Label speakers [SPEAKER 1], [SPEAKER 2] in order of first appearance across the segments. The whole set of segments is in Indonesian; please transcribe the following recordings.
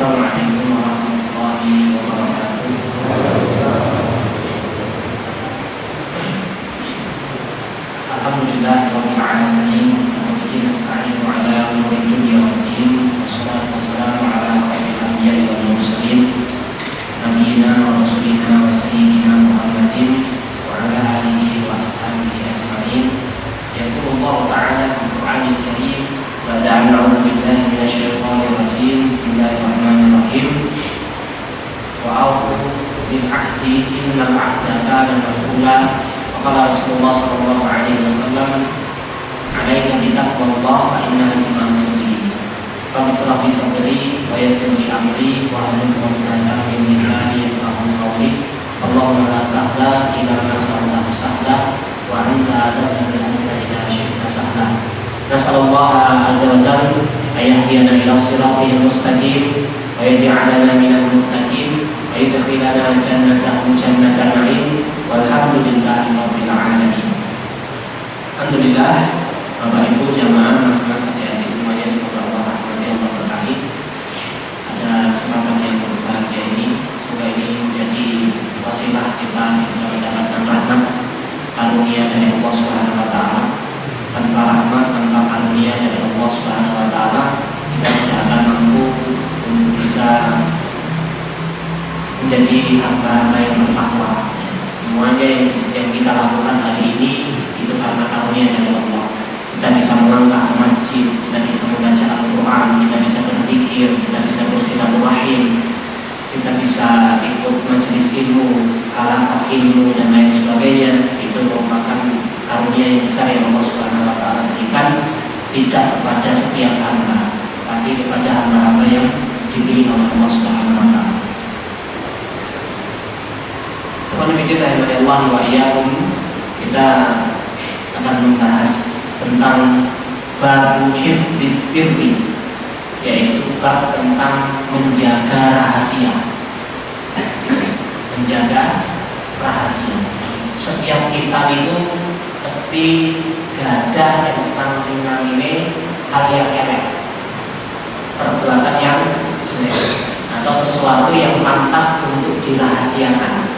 [SPEAKER 1] Assalamualaikum warahmatullahi wabarakatuh. Alhamdulillah rabbil alamin, wa bihi nasta'inu ala umuri dunya waddin. Wassalatu wassalamu ala khairil anbiya'i wal mursalin, nabiyyina wa rasulina wa sayyidina Muhammadin wa ala alihi wa ashabihi ajma'in. Yaqulu Allah ta'ala fil Qur'anil Karim: wa a'udzu billahi minasyaitonir rajim. Bismillahirrahmanirrahim. Wa aufu bil 'ahdi innal 'ahda kana mas'ula. Qala Rasulullah sallallahu alaihi wasallam, "Alaika bi taqwallah fa innaha liman-tuqi." Famsah bi sadri wa yassir li amri wa hlul 'uqdatam min lisani yafqahu qawli. Allahumma la sahla illa ma ja'altahu sahla wa anta taj'alul hamda idza syi'ta sahla. Nas'alullaha azza wa jalla ayahdiyana ila siratil mustaqim wa yaj'alana minal muttaqin wa yudkhilana jannatahu jannatal na'im. Walhamdulillahi rabbil alamin. Alhamdulillah, Bapak Ibu jamaah, mas-mas, adik-adik semuanya, semoga Allah rahmati, Allah berkahi. Ada kesempatan yang berbahagia ini, semoga ini menjadi wasilah kita bisa mendapatkan rahmat karunia dari Allah Subhanahu wa taala. Tanpa rahmat, tanpa karunia dari Allah Subhanahu wa taala, kita tidak akan mampu untuk bisa menjadi hamba-hamba yang bertakwa. Semuanya yang kita lakukan hari ini itu karena karunia dari Allah. Kita bisa melangkah ke masjid, kita bisa membaca Al-Quran, kita bisa berzikir, kita bisa bersilaturahim, kita bisa ikut majelis ilmu, halaqah ilmu dan lain sebagainya. Itu merupakan karunia yang besar yang Allah Subhanahu wa taala berikan, tidak kepada setiap hamba, tapi kepada hamba-hamba yang dipilih oleh Allah Subhanahu wa taala. Kita akan membahas tentang bab hifdzis sirri, yaitu bab tentang menjaga rahasia. Menjaga rahasia. Setiap kita itu pasti gadah tentang sinang ini hal yang elek, perbuatan yang jelek, atau sesuatu yang pantas untuk dirahasiakan,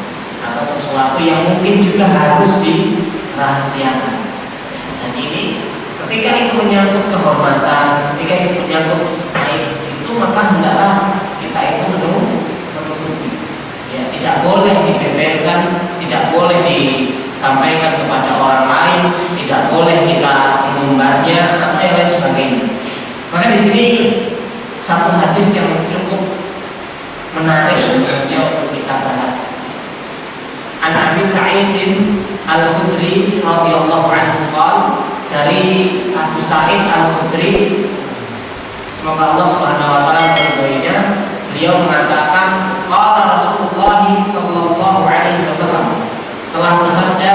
[SPEAKER 1] atau sesuatu yang mungkin juga harus dirahasiakan. Dan ini ketika itu menyangkut kehormatan, ketika itu menyangkut aib, itu maka hendaklah kita itu menutupi. Ya, tidak boleh dibeberkan, tidak boleh disampaikan kepada orang lain, tidak boleh kita mengumbarnya atau yang lain sebagainya. Maka di sini satu hadis yang cukup menarik untuk kita bahas. An Abi Sa'id Al-Khudri radhiyallahu anhu qala, dari Abu Sa'id Al-Khudri, semoga Allah Subhanahu wa taala meridhoinya, beliau mengatakan, qala Rasulullah sallallahu alaihi wasallam, telah bersabda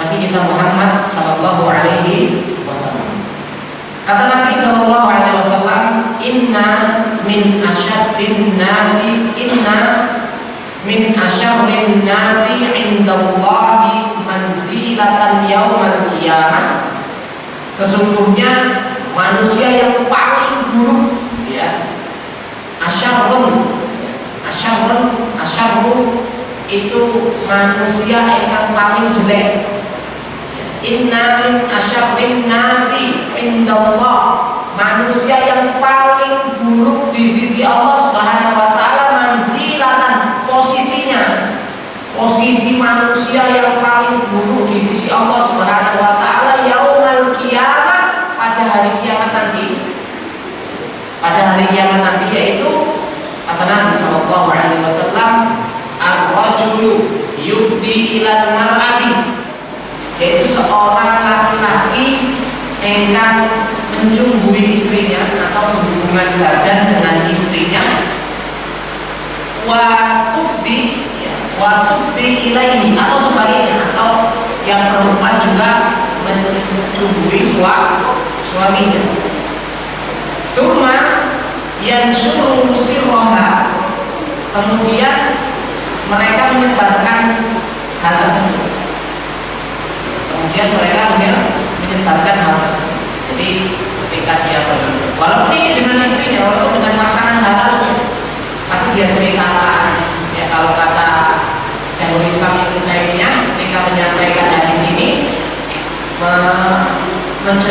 [SPEAKER 1] Nabi kita Muhammad sallallahu alaihi wasallam. Kata Nabi sallallahu alaihi wasallam, inna min asyaddin nasi min asyarrin nasi indallahi manzilatan yaumal qiyamah. Sesungguhnya manusia yang paling buruk, ya, asyarrun itu manusia yang paling jelek. Inna min asyarrin nasi indallah, manusia yang paling buruk di sisi Allah Subhanahu wa taala, manzilatan, posisi manusia yang paling buruk di sisi Allah Subhanahu wa taala yaumal qiyamah, pada hari kiamat nanti, yaitu kata Nabi sallallahu alaihi wasallam, ar-rajulu yufdi ilal mar'ati, yaitu seorang laki-laki engkang mencumbui istrinya atau berhubungan badan dengan istrinya, wa tufdi ilaihi, atau sebaliknya, atau yang perempuan juga mencumbui suaminya. Tsumma yanshuru sirraha, kemudian mereka menyebarkan hal tersebut. Jadi ketika dia walaupun ini dengan istrinya, walaupun dengan pasangan halal,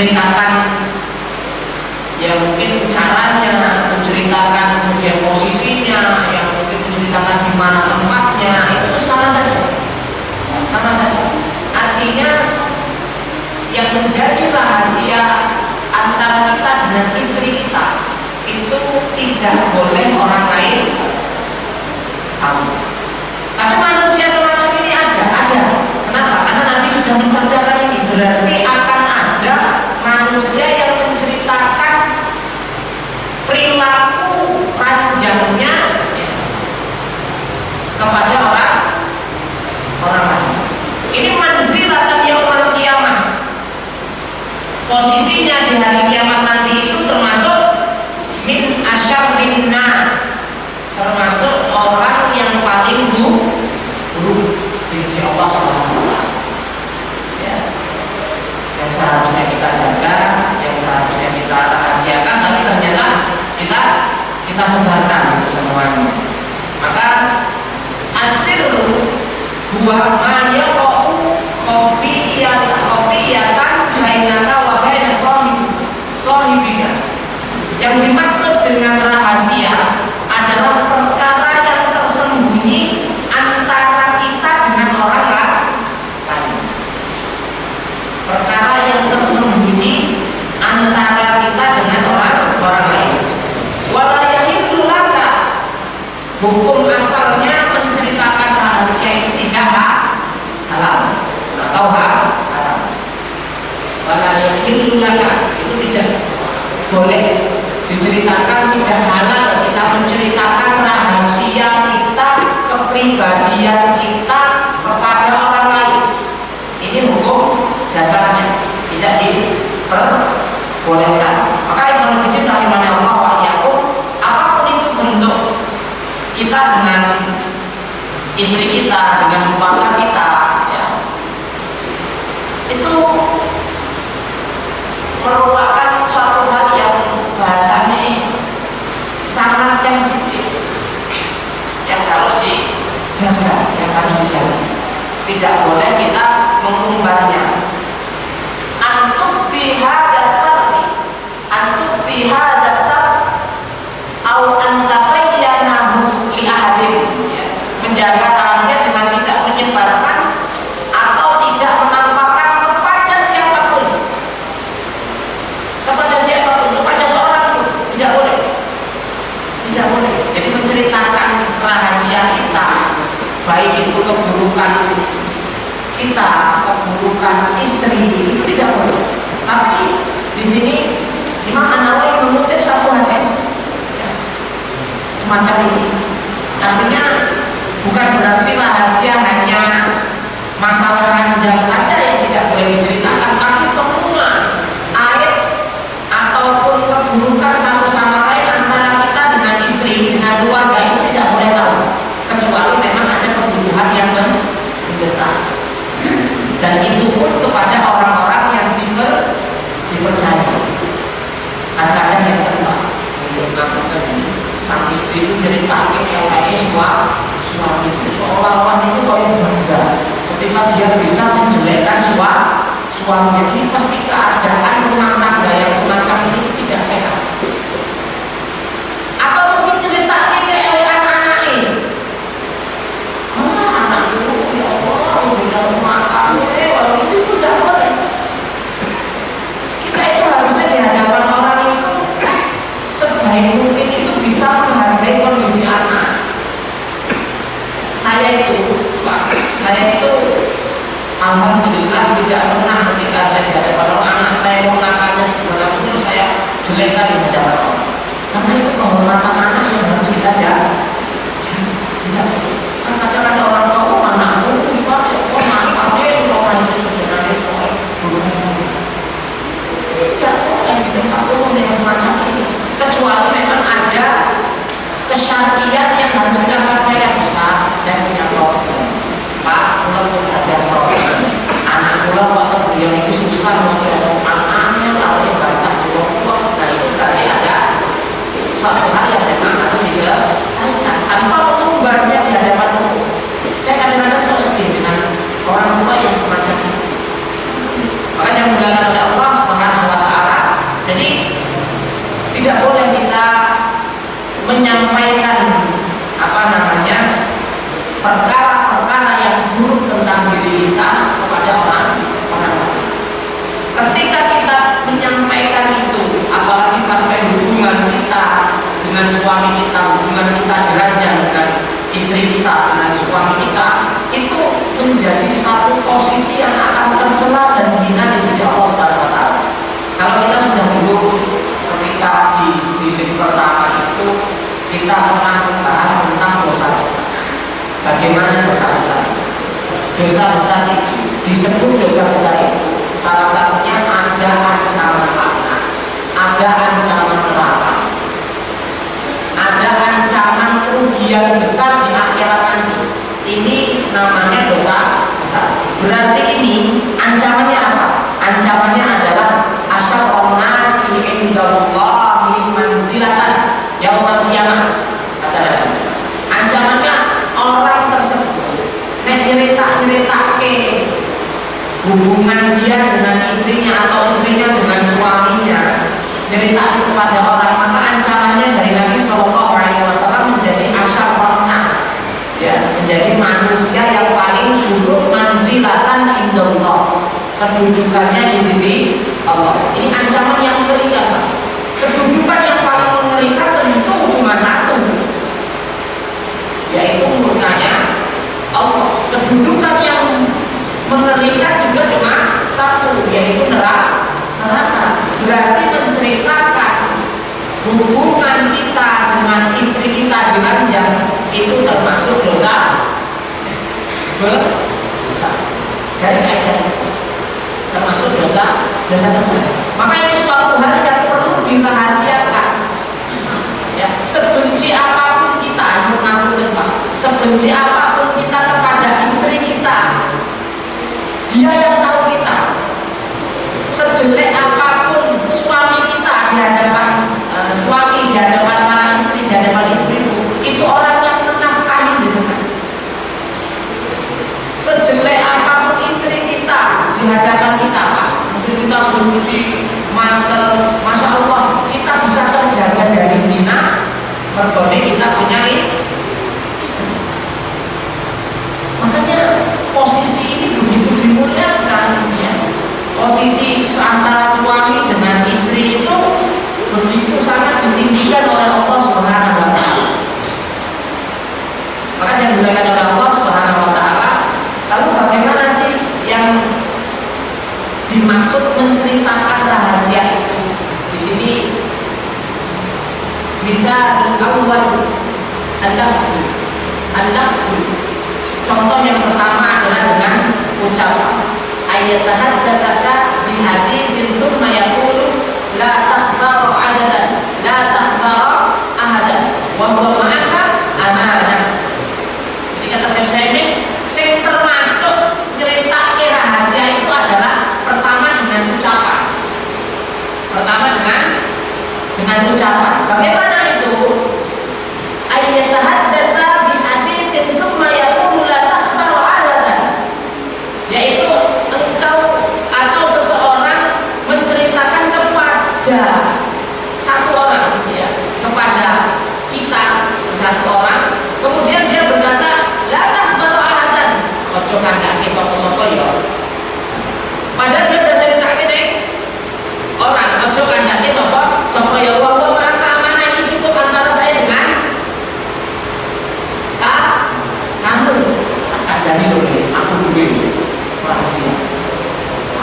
[SPEAKER 1] menceritakan ya mungkin caranya, menceritakan kemudian posisinya, yang mungkin menceritakan di mana tempatnya, itu sama saja. Artinya yang menjadi rahasia antara kita dengan istri kita itu tidak boleh orang lain tahu. Tapi manusia semacam ini ada. Kenapa? Karena Nabi sudah mensabdakan ini, berarti akan ada manusia yang menceritakan perilaku ranjangnya kepada orang lain. Ini manzilatan yaumil qiyamah. Posisinya di hari kiamat nanti itu termasuk min asyarrin nas, termasuk orang yang paling buruk di sisi Allah Subhanahu wa taala. Ya. Yang seharusnya kita jaga, yang seharusnya kita rahasiakan, tapi ternyata kita sebarkan semuanya. Maka asirru huwa ma yaqau khafiyatan bainaka wa baina sahibika. Yang dimaksud dengan rahasia adalah perkara yang tersembunyi antara kita dengan orang lain. Perkara yang tersembunyi antara kita dengan orang lain. Wala yahillu laka, hukum asalnya menceritakan rahasia itu tidak halal atau haram. Wala yahillu laka, itu tidak boleh diceritakan, tidak halal kita menceritakan rahasia kita, kepribadian kita kepada orang lain. Ini hukum dasarnya tidak diperbolehkan. Maka Ibnu Qayyim rahimahullah wa iyyakum, apapun itu bentuk kita dengan istri kita, dengan keluarga kita, ya, itu merupakan suatu hal yang bahasanya sangat sensitif, yang harus dijaga, Tidak boleh kita mengumbarnya. Antuf bihadasar au antabayyanahu li ahadin, ya. Menjaga rahasia dengan tidak menyebarkan atau tidak menampakkan kepada siapapun, kepada seorang pun tidak boleh. Jadi menceritakan rahasia kita, baik itu keburukan kita, keburukan istri, itu tidak boleh. Tapi di sini Imam An-Nawawi mengutip satu hadis semacam ini. Artinya bukan berarti rahasia hanya masalah ranjang saja yang tidak boleh diceritakan, tapi semua aib ataupun keburukan satu sama lain antara kita dengan istri, dengan keluarga itu tidak boleh tahu, kecuali memang ada kebutuhan yang besar. Dan itu pun kepada orang-orang yang dipercaya. Kadang-kadang yang kedua, sang istri itu jadi takut yang kayaknya suami itu seolah-olah itu kalau bangga ketika dia bisa menjelekkan suami. Ini pasti keadaan rumah tangga yang semacam ini tidak sehat. Atau mungkin ceritanya kayak anak-anaknya, anakku ya Allah bisa makan, kalau itu tidak boleh. Kita itu harusnya di hadapan orang itu sebaik mungkin itu bisa menghargai kondisi anak. Saya itu alhamdulillah tidak pernah ketika saya di hadapan orang, anak saya mau nakalnya sebenarnya itu saya jelekkan di hadapan orang. Karena itu penghormatan anak yang harus kita jaga. Kan kadang-kadang orang tahu anakku juga nakalnya orang itu sebenarnya tidak boleh di tempat umum yang semacam ini, kecuali memang ada kesyariat yang harus kita sampaikan. Ustaz, saya punya problem, Pak, kalau pun ada problem, anak pulau waktu beliau itu susah untuk anaknya, lalu bantah kelompok, nah itu berarti ada suatu hal yang memang harus diselesaikan tanpa mengumbarnya di hadapan umum. Saya kadang-kadang so sedih dengan orang tua yang semacam itu. Maka saya menggunakan oleh Allah Subhanahu wa dengan suami kita, hubungan kita dengan istri kita, dengan suami kita, itu menjadi satu posisi yang akan tercela dan menghina di sisi Allah Subhanahu wa Ta'ala. Kalau kita sudah dulu ketika di jilid pertama itu kita pernah membahas tentang dosa besar. Bagaimana dosa besar? Dosa besar itu disebut dosa besar itu salah satunya ada ancaman laknat, ada ancaman neraka, ada ancaman kerugian besar di akhirat nanti. Ini namanya dosa besar. Berarti ini ancamannya apa? Ancamannya adalah asyarrun nasi indallahi manzilatan yaumil qiyamah. Kata ancamannya orang tersebut nyerita-nyeritake hubungan dia dengan istrinya atau istrinya dengan suaminya, cerita kepada orang, maka ancamannya dari Nabi Shallallahu Alaihi Wasallam menjadi asyarrun nas, ya, menjadi manusia yang paling buruk manzilatan indallah, kedudukannya di sisi Allah. Ini ancaman yang mengerikan. Kedudukan yang paling mengerikan tentu cuma satu, yaitu murkanya Allah. Kedudukan yang mengerikan juga cuma satu, yaitu neraka. Berarti menceritakan hubungan kita dengan istri kita di ranjang itu termasuk dosa besar. Dari ayat termasuk dosa besar. Maka ini suatu hal yang perlu dirahasiakan. Ya, sebenci apapun kita, sebenci apapun kita kepada istri kita, dia yang tahu kita. Sejelek apapun suami kita di hadapan suami, di hadapan para istri, di hadapan ibu-ibu, itu orang yang menafkahi di rumah. Sejelek apapun istri kita di hadapan kita, Pak, mungkin kita benci, mantel, masya Allah, kita bisa terjaga dari zina, mergone kita punya istri. Makanya posisi ini begitu dimuliakan, ya. Posisi antara suami dengan istri itu begitu sangat ditinggikan oleh Allah Subhanahu wa Ta'ala. Maka yang dimuliakan oleh Allah Subhanahu wa Ta'ala. Lalu bagaimana sih yang dimaksud menceritakan rahasia itu? Di sini misal awal al-lafzu. Contoh yang pertama adalah dengan ucapan ayat tahaddatsaka bi haditsin tsumma yaqulu la tahdharu adadan la tahdharu ahadan wa huwa ma'aka amanah. Jadi kata saya ini sing termasuk nyeritake rahasia itu adalah pertama dengan ucapan. Bagaimana itu? Ayat tahaddatsa bi haditsin tsumma yaqulu la tahdharu adadan, yaitu engkau atau seseorang menceritakan kepada satu orang, ya, kepada kita satu orang, kemudian dia berkata la tahdharu ahadan, ojo kandhake sapa-sapa ya. Padahal dia udah ceritakan nih orang, ojo kandhake sapa ya, wa maka amanah ini cukup antara saya dengan kamu. Kandhani lho, aku duwe rahasia.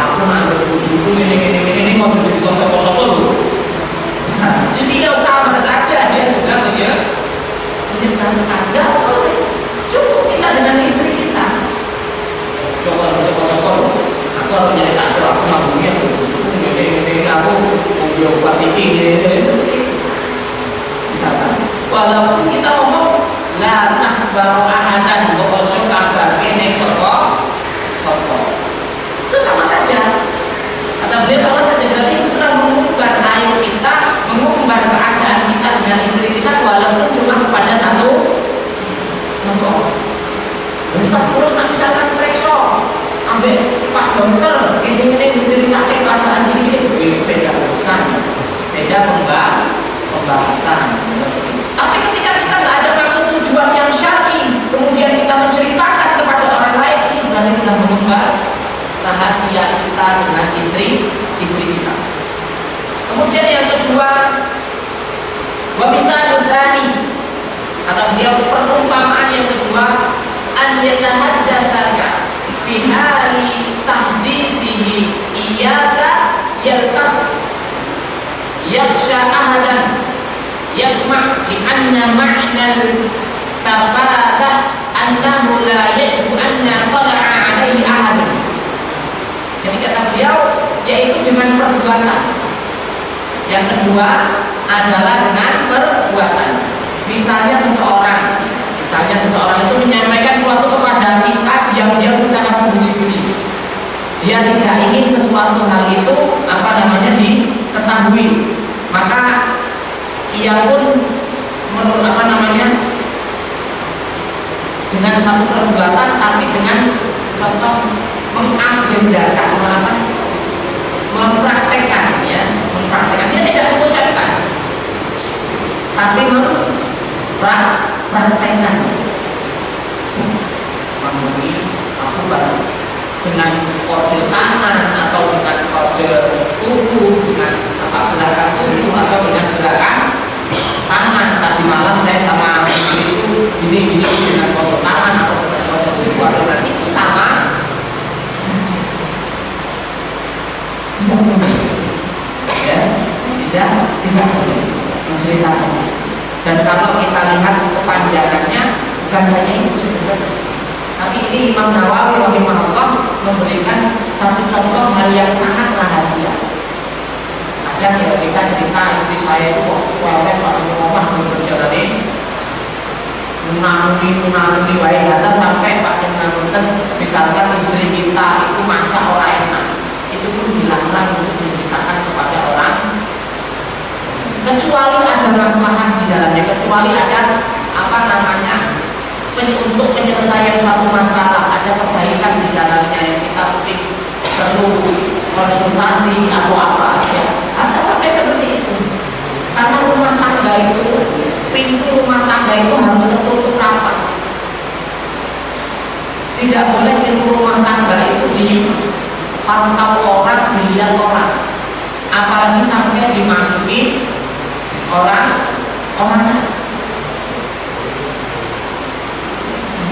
[SPEAKER 1] Aku nganggep bojoku ini mau cerita sapa-sapa lho. Jadi ya sama saja dia sudah menyertakan Anda, cukup kita dengan istri kita. Coba sapa-sapa lho. Aku harus nyeritakan aku ngabungnya bojoku ini aku mau obat ini seperti itu. Misalkan walaupun kita ngomong la nakhbaru ahadan wa ojo kabar kene sapa itu sama saja. Kata beliau sama saja, berarti itu telah mengubah air kita, mengubah keadaan kita dengan istri kita walaupun cuma kepada satu orang. Ustaz terus tak misalkan periksa ambil Pak Dokter ini menceritakan keadaan ini, beda urusan, beda pembahasan seperti itu. Tapi ketika kita
[SPEAKER 2] Kata beliau, perumpamaan yang kedua, an yatahaddatsaka fi hali tahdithihi iyyaka yaltaf yakhsha ahadan yasma' li anna ma'na tafadah annahu la yajibu anna tala'a alaihi ahadan. Jadi kata beliau, yaitu dengan perbuatan. Yang kedua adalah dengan perbuatan. Misalnya seseorang itu menyampaikan sesuatu kepada kita diam-diam secara sembunyi-sembunyi. Dia tidak ingin sesuatu hal itu diketahui, maka ia pun dengan satu perbuatan, tapi dengan contoh mengagendakan, mempraktekkan, dia tidak mengucapkan, tapi mempraktekkan. Mengenai aku dengan kode tangan atau dengan kode tubuh, dengan gerakan tubuh atau dengan gerakan tangan. Tadi malam saya sama itu ini dengan kode tangan atau dengan kode tubuh atau dengan itu sama saja. Tidak boleh menceritakan. Dan kalau kita lihat kepanjangannya, bukan hanya itu sebenarnya, tapi ini Imam Nawawi rahimahullah memberikan satu contoh hal yang sangat rahasia. Ada ketika cerita istri saya itu waktu awalnya pada rumah berjalan menangi baik data sampai pada menanggungkan, misalkan istri kita itu masak orang enak, itu pun dilarang untuk diceritakan kepada orang, kecuali ada masalah di dalamnya, kecuali ada untuk penyelesaian suatu masalah, ada kebaikan di dalamnya yang kita perlu konsultasi atau apa ya. Ada sampai seperti itu. Karena rumah tangga itu, pintu rumah tangga itu harus tertutup rapat. Tidak boleh pintu rumah tangga itu dipantau orang, dilihat orang, apalagi sampai dimasuki orang.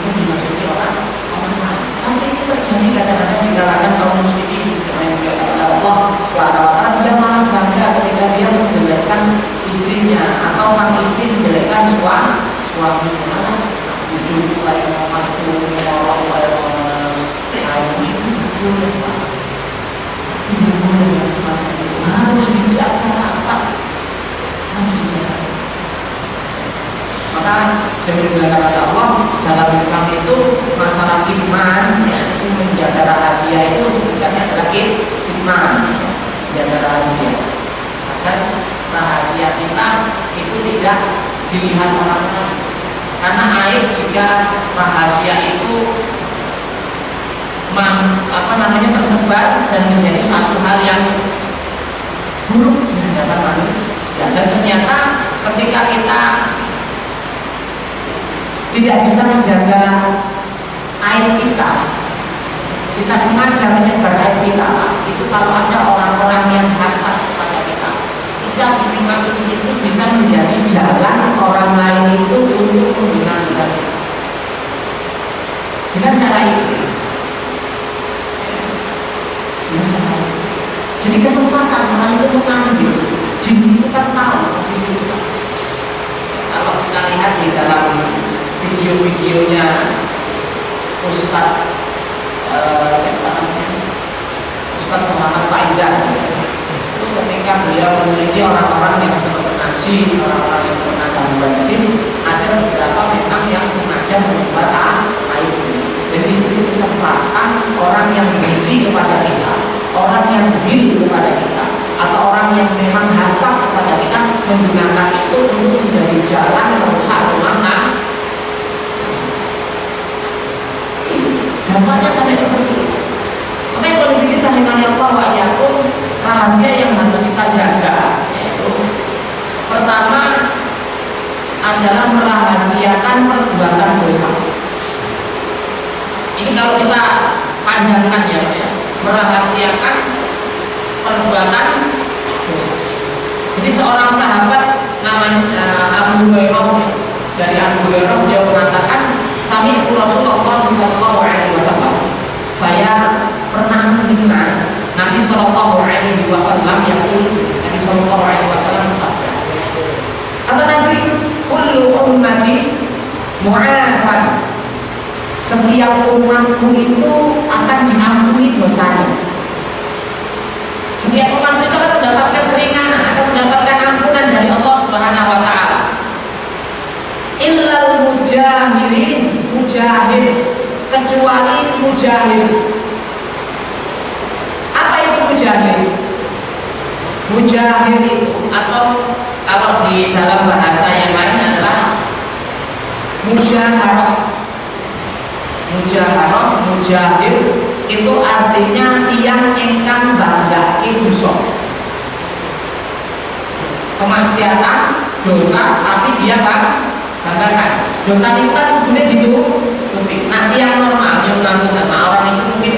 [SPEAKER 2] Dimasuki orang. Tapi ini terjadi kadang-kadang di kalangan kaum muslimin. Allah SWT, dia malah bangga ketika dia menjelekkan istrinya atau sang istri menjelekkan suaminya. Ujung lain waktu orang boleh semacam itu, harus dijaga rapat, harus dijaga. Maka saya dibilang oleh Allah, dalam Islam itu masalah iman, itu menjaga rahasia itu sebenarnya adalah iman, menjaga rahasia. Agar rahasia kita itu tidak dilihat orang lain. Karena aib jika rahasia itu tersebar dan menjadi satu hal yang buruk di hadapan manusia. Dan ternyata ketika kita tidak bisa menjaga aib kita sengaja menyebar aib kita, itu kalau ada orang-orang yang hasad kepada kita itu bisa menjadi jalan orang lain itu untuk menggunakan dengan cara itu. Jadi kesempatan orang itu mengambil, jin itu kan tahu posisi kita. Kalau kita lihat di dalam video-videonya Ustadz Muhammad Faizan, itu ketika beliau meneliti orang-orang yang pernah ngaji, orang-orang yang pernah gangguan jin, ada beberapa memang yang sengaja membuat aib. Dan di sini kesempatan orang yang benci kepada kita, orang yang ghil kepada kita, atau orang yang memang hasad kepada kita, menggunakan itu untuk menjadi jalan merusak rumah tangga. Dampaknya sampai seperti itu. Makanya kalau kita mengenai Allah yaitu rahasia yang harus kita jaga, yaitu pertama adalah merahasiakan perbuatan dosa. Ini kalau kita panjangkan ya, merahasiakan perbuatan dosa. Jadi seorang sahabat namanya Abu Hurairah, dari Abu Hurairah beliau mengatakan, sami'tu Rasulullah sallallahu alaihi wasallam. Saya pernah mendengar Nabi sallallahu alaihi wasallam Nabi sallallahu alaihi wasallam bersabda. Kata Nabi, kullu ummati mu'afan. Setiap umatku itu akan diampuni dosanya. Setiap umat itu akan mendapatkan keringanan, akan mendapatkan ampunan dari Allah Subhanahu wa taala. Illal mujahid, kecuali mujahid. Apa itu mujahid? Mujahid itu, atau kalau di dalam bahasa yang lain adalah mujaharah. Mujahid itu artinya tiang ingkang banggake dosa. Kemaksiatan, dosa, tapi dia banggakan. Dosa itu kan boleh ditutupi. Nah, yang normal, yang orang itu mungkin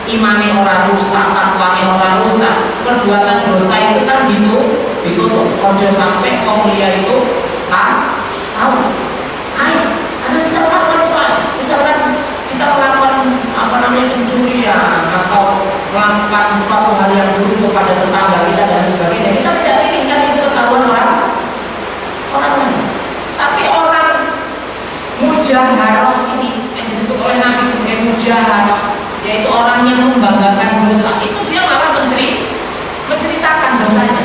[SPEAKER 2] imani orang rusak, takwanya orang rusak, perbuatan dosa itu kan ditutup. Ojo sampai kaum liya itu tahu. Ayo, karena kita melakukan itu, misalkan kita melakukan pencurian atau melakukan suatu hal yang buruk kepada tetangga kita dan sebagainya, kita tidak inginkan itu ketahuan orang lain. Tapi orang mujaharah ini yang disebut oleh Nabi sebagai mujaharah, yaitu orang yang membanggakan dosa, itu dia malah menceritakan dosanya.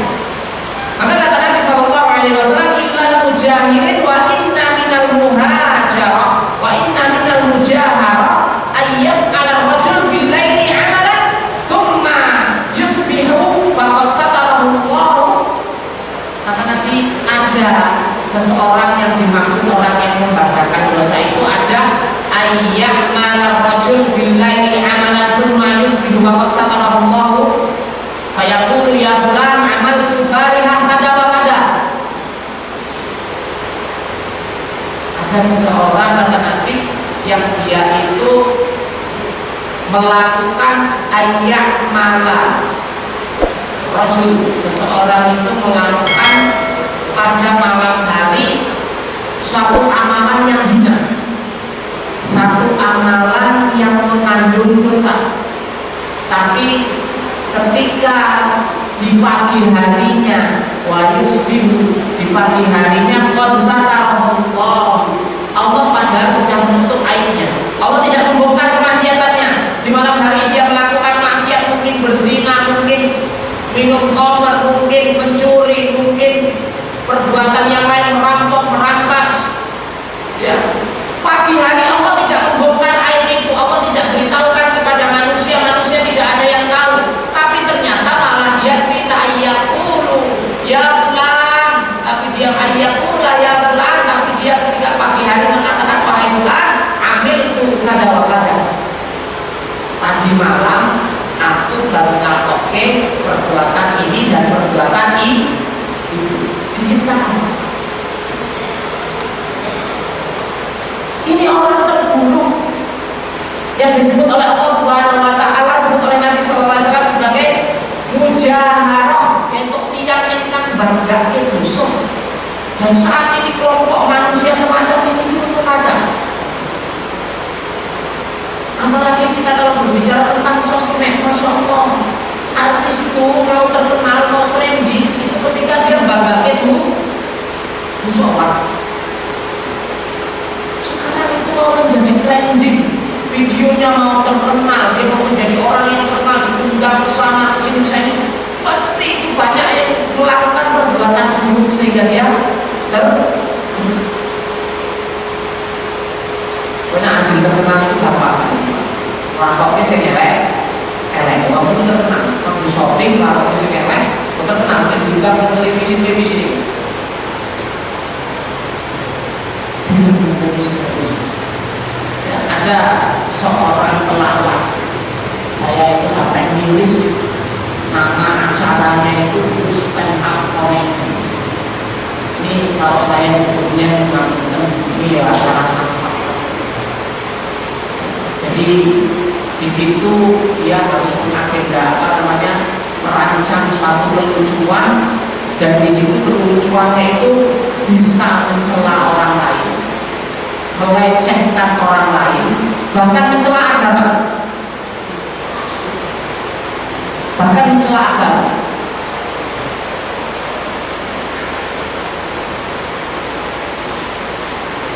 [SPEAKER 2] Maka kata Nabi sallallahu alaihi wasallam, illal mujahidin wa inna minal muhajarah wa inna minal mujaharah ayyaf ala rajul bil laili amalan thumma yusbihu faqad satarahu Allah. Kata Nabi, ada seseorang yang dimaksud orang yang membanggakan dosa itu ada ayyaf ala rajul bil laili amalan thumma yusbihu faqad satarahu Allah fayaqulu ya fulan amaltu barihan kada wa kada. Ada seseorang, kata Nabi, yang dia itu melakukan ayat malam rajul, seseorang itu melakukan pada malam hari suatu amalan yang hina, satu amalan yang mengandung dosa, tapi ketika di pagi harinya wa yusbihu, di pagi harinya qad satarahullah, Allah padahal sudah menutup aibnya, Allah tidak membongkar kemaksiatannya. Di malam hari dia melakukan maksiat, mungkin berzina, mungkin minum khamr, mungkin mencuri, mungkin perbuatan yang lain, merampok, merampas. Ya. Pagi hari Allah tidak membongkar aib itu, Allah tidak beritahukan kepada manusia, manusia tidak ada yang tahu. Tapi ternyata malah dia cerita ayyaqulu ya fulan, tapi dia ayyaqula ya fulan, tapi dia ketika pagi hari mengatakan wahai fulan, amiltu kada wa kada. Tadi malam aku baru ngakoke perbuatan ini dan perbuatan ini diciptakan. Ini orang terburuk yang disebut oleh Allah Subhanahu wa taala, disebut oleh Nabi sallallahu alaihi wasallam sebagai mujaharah, yaitu tiang yang banggake dosa. Dan saat ini kelompok manusia semacam ini pun ada. Apalagi kita kalau berbicara tentang sosmed, Masya Allah, artis itu mau terkenal, mau trending, itu ketika dia banggake dosa orang. Sekarang itu mau menjadi trending, videonya mau terkenal, dia mau menjadi orang yang terkenal, diundang ke sana sini, pasti itu banyak yang melakukan perbuatan buruk sehingga dia benar anjing terkenal itu gampang. Rampoknya sing elek, kamu itu terkenal, kamu shopping, rampoknya sing elek, terkenal, juga ke televisi ini. Ya, ada seorang pelawak, saya itu sampai nulis nama acaranya itu stand up comedy. Ini kalau saya punya ini ya acara sampah. Jadi di situ dia harus mengagenda merancang suatu kelucuan, dan di situ kelucuannya itu bisa mencela orang lain.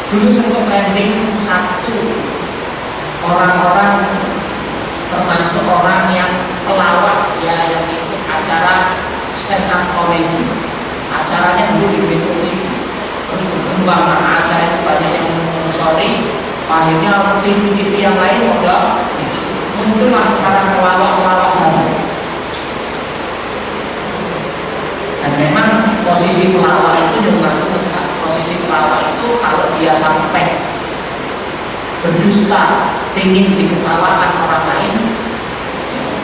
[SPEAKER 2] Dulu sempat trending satu orang-orang, termasuk orang yang pelawak ya, yang ikut acara stand up comedy. Acaranya dulu di Metro TV, terus berkembang karena acara itu banyak yang menyusuri. Akhirnya TV-TV yang lain udah muncullah sekarang pelawak-pelawak baru. Dan memang posisi pelawak itu juga tepat. Posisi pelawak itu kalau dia sampai berdusta, ingin diketawakan orang lain,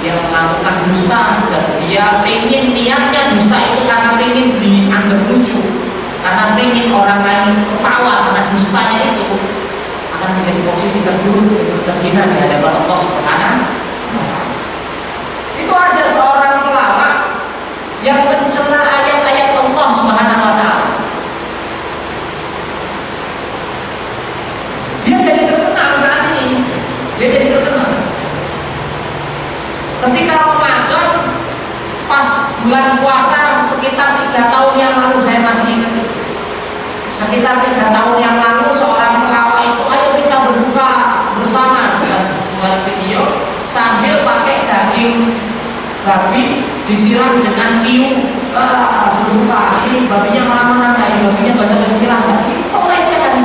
[SPEAKER 2] dia melakukan dusta dan dia ingin niatnya dusta itu karena ingin dianggap lucu, karena ingin orang lain ketawa karena dustanya itu, akan menjadi posisi terburuk terhina di hadapan Allah Subhanahu. Itu ada seorang pelawak yang mencela ayat-ayat Allah Subhanahu wa taala. Dia jadi terkenal saat ini. Dia jadi terkenal. Ketika Ramadan, pas bulan puasa sekitar 3 tahun yang lalu, saya masih ingat itu. Sekitar 3 tahun yang lalu seorang pelawak itu, ayo kita berbuka bersama, dan buat video sambil pakai daging babi disiram dengan cium. Berbuka, ini babinya mana-mana, ini babinya bahasa-bahasa Islam, ini pelecehan.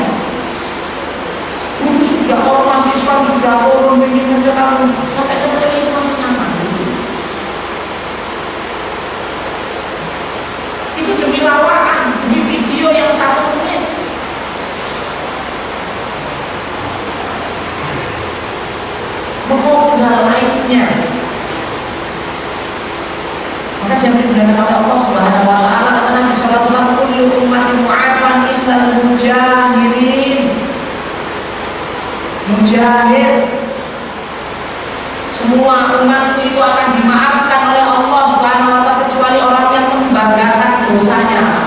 [SPEAKER 2] Dulu sudah ormas Islam sudah turun begini sekarang sampai seperti itu masih nyaman. Itu demi lawakan, demi video yang 1 menit. Modal lainnya. Maka jangan digunakan oleh Allah Subhanahu wa taala. Kata Nabi sallallahu alaihi wasallam, "Kullu ummatin mu'afan illa al-mujahirin." Mujahid, semua umat itu akan dimaafkan oleh Allah Subhanahu wa taala kecuali orang yang membanggakan dosanya.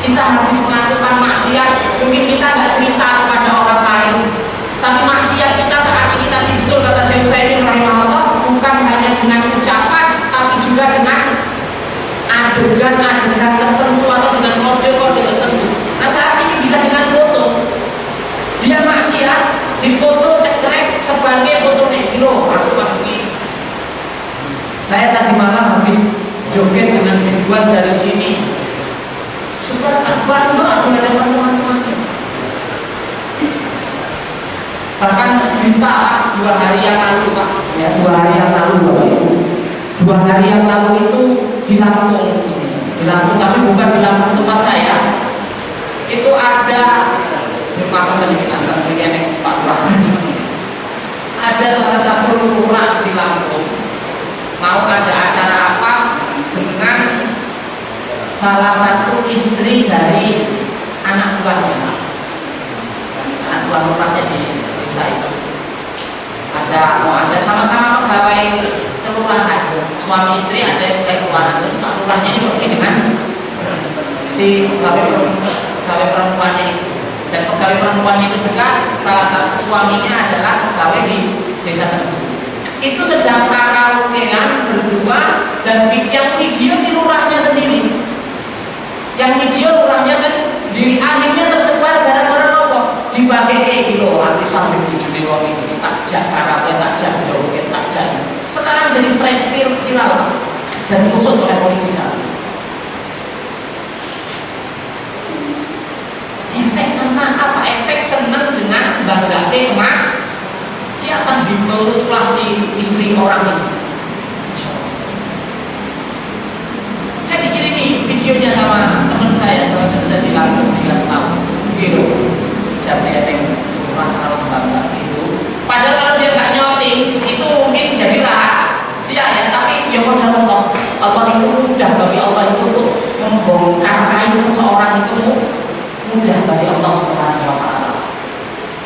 [SPEAKER 2] Kita habis melakukan maksiat, mungkin kita nggak cerita kepada orang lain, tapi maksiat kita saat ini tadi betul kata Syekh Utsaimin rahimahullah, bukan hanya dengan ucapan, tapi juga dengan adegan-adegan tertentu atau dengan kode-kode tertentu. Nah saat ini bisa dengan foto. Dia maksiat, difoto cekrek sebagai fotonya. Loh, aku begini. Saya tadi malam habis joget dengan dibuat dari sini. Super bangga dengan teman-teman. Bahkan kita 2 hari yang lalu, Pak. Ya, 2 hari yang lalu, Bapak Ibu. 2 hari yang lalu itu di Lampung. Di Lampung, tapi bukan di Lampung tempat saya. Itu ada ada salah satu lurah di Lampung mau ada acara apa dengan salah satu istri dari anak buahnya, anak buah lurahnya di desa itu. Ada sama-sama pegawai kelurahan, suami istri ada kelurahan, terus pak lurahnya ini pergi dengan si pegawai perempuannya itu, dan pegawai perempuannya itu juga salah satu suaminya adalah pegawai di desa tersebut. Itu sedang karaokean berdua dan yang video si lurahnya sendiri, yang video lurahnya sendiri akhirnya tersebar gara-gara apa? Dibagi gitu, nanti sambil dijudi wong ini takjak karaoke, takjak joget, takjak. Sekarang jadi tren viral dan diusut oleh polisi sekarang. Efek karena apa? Efek senang dengan bangga siapa dipeluklah si istri orang ini. Saya dikirimi videonya sama teman saya, saya di Lampung 13 tahun gitu. Saya yang orang bangga itu. Padahal kalau dia nggak nyoting itu mungkin jadi rahasia ya, tapi ya Allah itu mudah bagi Allah itu untuk membongkar aib seseorang itu mudah bagi Allah Subhanahu wa taala.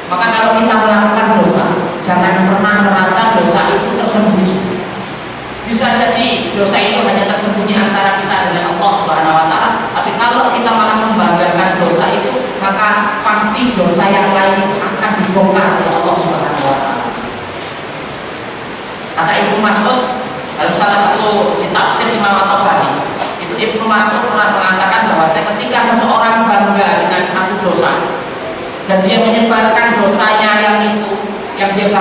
[SPEAKER 2] Maka kalau kita melakukan dosa, jangan pernah merasa dosa itu tersembunyi. Bisa jadi dosa itu hanya tersembunyi antara kita dengan Allah Subhanahu wa taala, tapi kalau kita malah membanggakan dosa itu, maka pasti dosa yang lain akan dibongkar oleh Allah Subhanahu wa taala. Kata Ibnu Mas'ud dalam salah satu kitab Imam At-Tabari, itu Ibnu Mas'ud pernah mengatakan bahwa ketika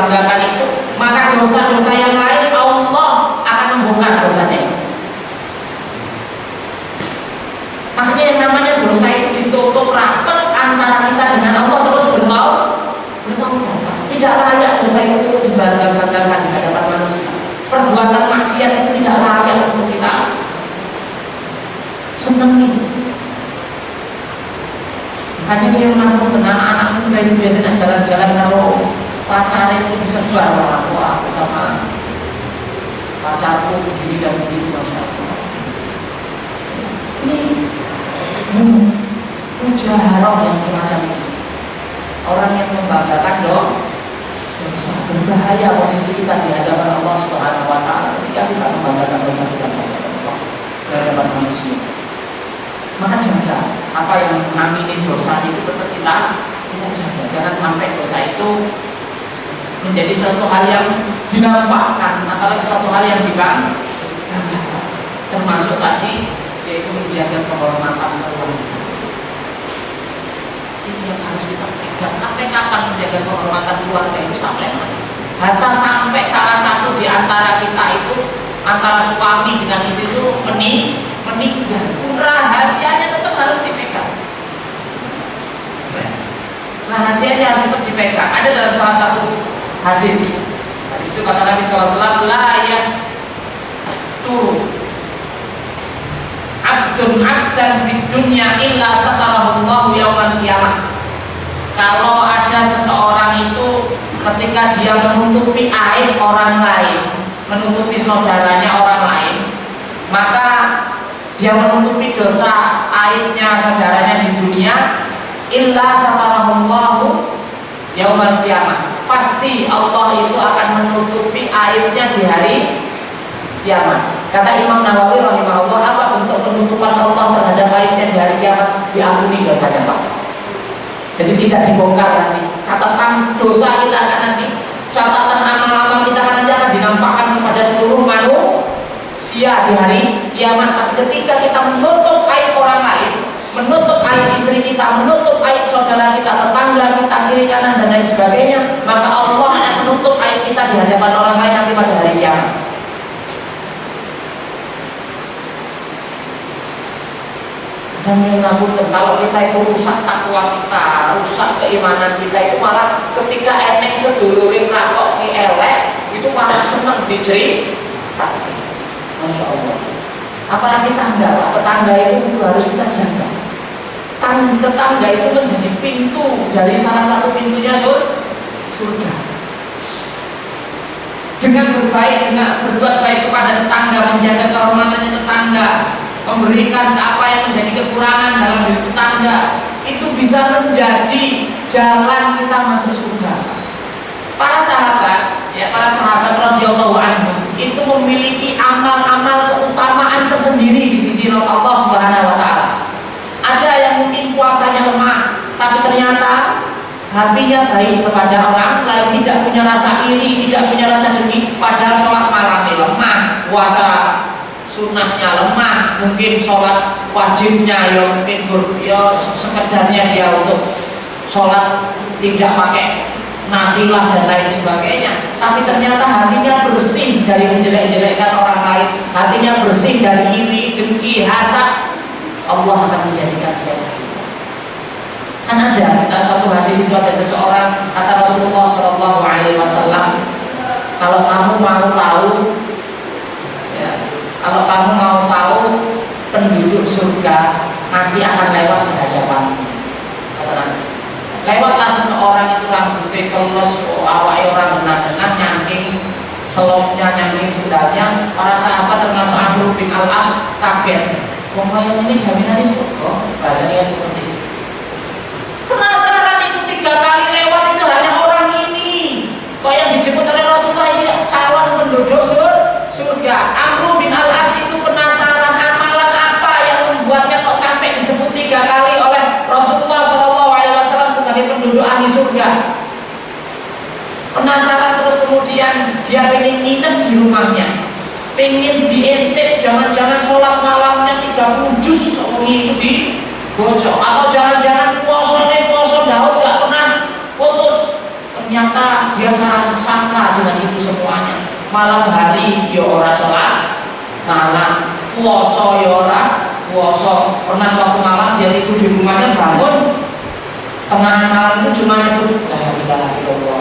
[SPEAKER 2] banggakan itu, maka dosa-dosa yang lain Allah akan membongkar dosanya. Makanya yang namanya dosa itu ditutup rapat antara kita dengan Allah terus bertahun-tahun. Tidak layak dosa itu dibanggakan di hadapan manusia. Perbuatan maksiat itu tidak layak untuk kita senangi. Makanya dia mengaku dengan anak muda itu biasanya jalan-jalan kalau pacarnya itu disebar orang tua aku sama pacarku begini dan begitu, masya Allah. Ini mujaharah yang semacam ini. Orang yang membanggakan dong, bisa berbahaya posisi kita di hadapan Allah Subhanahu Wa Taala ketika kita membanggakan dosa kita di hadapan manusia. Maka jaga apa yang mengamini dosa itu tetap kita jaga. Jangan sampai dosa itu menjadi suatu hal yang dinampakkan, apalagi suatu hal yang dibanggakan. Termasuk tadi yaitu menjaga kehormatan keluarga. Ini yang harus kita pegang. Sampai kapan menjaga kehormatan keluarga itu? Sampai mana? Hatta sampai salah satu di antara kita itu, antara suami dengan istri itu meninggal, pun rahasianya tetap harus dipegang. Rahasianya harus tetap dipegang. Ada dalam salah satu hadis itu kata Nabi SAW, la yasturu abdun abdan fid dunya illa satarahullahu yaumal qiyamah. Kalau ada seseorang itu ketika dia menutupi aib orang lain, menutupi saudaranya orang lain, maka dia menutupi dosa aibnya saudaranya di dunia, illa satarahullahu yaumal qiyamah. Pasti Allah itu akan menutupi aibnya di hari kiamat. Kata Imam Nawawi rahimahullah, apa bentuk penutupan Allah terhadap aibnya di hari kiamat? Diampuni dosanya, Pak. Jadi tidak dibongkar nanti. Catatan dosa kita akan nanti, catatan amal-amal kita akan dinampakkan kepada seluruh manusia di hari kiamat. Tapi ketika kita menutup aib orang lain, menutup aib istri kita, menutup aib saudara kita, tetangga kita, kiri kanan dan lain sebagainya, maka Allah akan menutup aib kita di hadapan orang lain nanti pada hari kiamat. Dan mengapunten, kalau kita itu rusak takwa kita, rusak keimanan kita, itu malah ketika eneng sedulurin rakok ke elek, itu malah senang dicerita. Masya Allah. Apalagi tetangga, tetangga itu harus kita jaga. Tetangga itu menjadi pintu dari salah satu pintunya surga. Dengan berbaik, dengan berbuat baik kepada tetangga, menjaga kehormatannya tetangga, memberikan apa yang menjadi kekurangan dalam hidup tetangga, itu bisa menjadi jalan kita masuk surga. Para sahabat, ya para sahabat radhiyallahu anhum itu memiliki amal-amal keutamaan tersendiri di sisi Allah Subhanahu wa taala. Ada yang mungkin puasanya lemah, tapi ternyata hatinya baik kepada orang lain, tidak punya rasa iri, tidak punya rasa dengki, padahal sholat malamnya lemah, puasa sunnahnya lemah, mungkin sholat wajibnya ya mungkin ya sekedarnya dia untuk sholat tidak pakai nafilah dan lain sebagainya, tapi ternyata hatinya bersih dari menjelek-jelekkan orang lain, hatinya bersih dari iri, dengki, hasad. Allah akan menjadikan dia. Kan ada kita satu hadis itu, ada seseorang, kata Rasulullah SAW, kalau kamu mau tahu, ya, kalau kamu mau tahu penduduk surga nanti akan lewat di hadapanmu. Lewatlah seseorang itu rambutnya keles, awalnya orang benar-benar nyangking, selopnya nyangking sendalnya. Para sahabat termasuk Amr bin Al-As kaget. Wong yang ini jaminannya surga, bahasanya kan seperti itu. Penasaran itu 3 kali lewat itu hanya orang ini. Kok yang dijemput oleh Rasulullah ini calon penduduk surga. Amr bin Al-As itu penasaran amalan apa yang membuatnya kok sampai disebut 3 kali oleh Rasulullah SAW sebagai penduduk ahli surga. Penasaran terus, kemudian dia pengen nginep di rumahnya, pengen diintip, jangan-jangan sholat malamnya 30 juz di bocor, atau jangan-jangan puasa Daud gak pernah putus. Ternyata dia sampai malam hari ya ora sholat malam, puasa ya ora puasa. Pernah suatu malam dia tidur di rumahnya, bangun tengah malam itu cuma nyebut la ilaha illallah,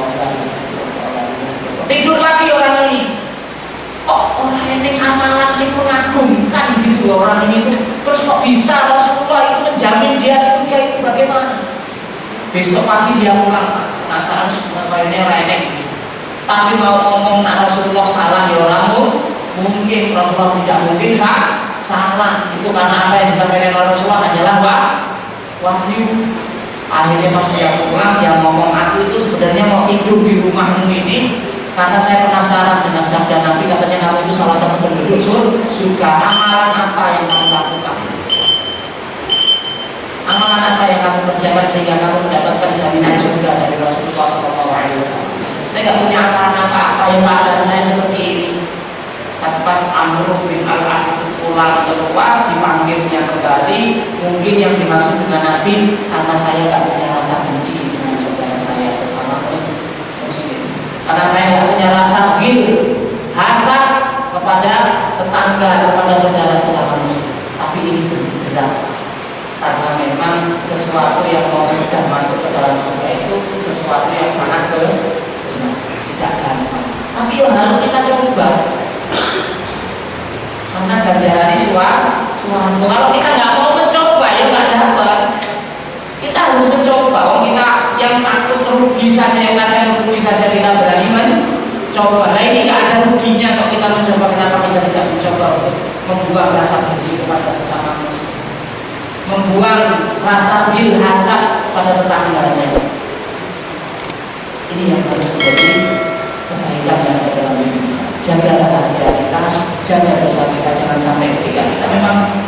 [SPEAKER 2] tidur lagi orang ini. Kok orang ini amalan sih mengagumkan gitu orang ini tuh. Terus kok bisa Rasulullah itu menjamin dia surga itu bagaimana? Besok pagi dia pulang, penasaran apa ini orang ini. Tapi mau ngomong nak Rasulullah salah ya orang mungkin. Rasulullah tidak mungkin salah. Itu karena apa yang disampaikan oleh Rasulullah hanyalah wahyu. Akhirnya pas dia pulang dia ngomong, aku itu sebenarnya mau tidur di rumahmu ini karena saya penasaran dengan sabda Nabi, katanya kamu itu salah satu penduduk surga. Amalan apa yang kamu lakukan? Amalan apa yang kamu kerjakan sehingga kamu mendapatkan jaminan surga dari Rasulullah SAW? Saya nggak punya amalan apa-apa yang keadaan saya seperti ini. Tapi pas Amr bin Al-As itu pulang keluar, dipanggilnya kembali. Mungkin yang dimaksud dengan Nabi karena saya nggak punya rasa benci dengan saudara saya sesama muslim. Karena saya nggak punya rasa gil, hasad kepada tetangga, kepada saudara sesama muslim. Tapi ini berat karena memang sesuatu yang mau sudah masuk ke dalam surga itu sesuatu yang sangat tidak gampang. Tapi yang harus kita coba. Karena ganjarannya suatu. Kalau kita nggak mau mencoba ya nggak dapat. Kita harus mencoba. Oh, kita yang takut rugi saja, yang takut rugi saja kita berani mencoba. Nah ini nggak ada ruginya kalau kita mencoba. Kenapa kita tidak mencoba untuk membuang rasa benci kepada sesama muslim, membuang rasa bil hasad pada tetangganya. Ini yang harus menjadi kebaikan yang ada dalam hidup. Jaga rahasia kita, jaga dosa kita, jangan sampai ketika kita memang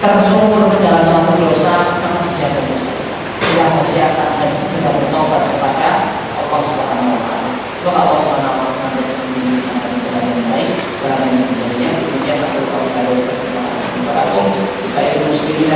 [SPEAKER 2] tersungkur ke dalam satu dosa, maka jaga dosa kita. Rahasiakan dan segera bertobat kepada Allah Subhanahu wa Ta'ala. Semoga Allah Subhanahu wa Ta'ala senantiasa membimbing kita dalam jalan yang baik, jalan yang benar. Demikian aku kalau kita harus berterima kasih kepada Allah. Saya muslimin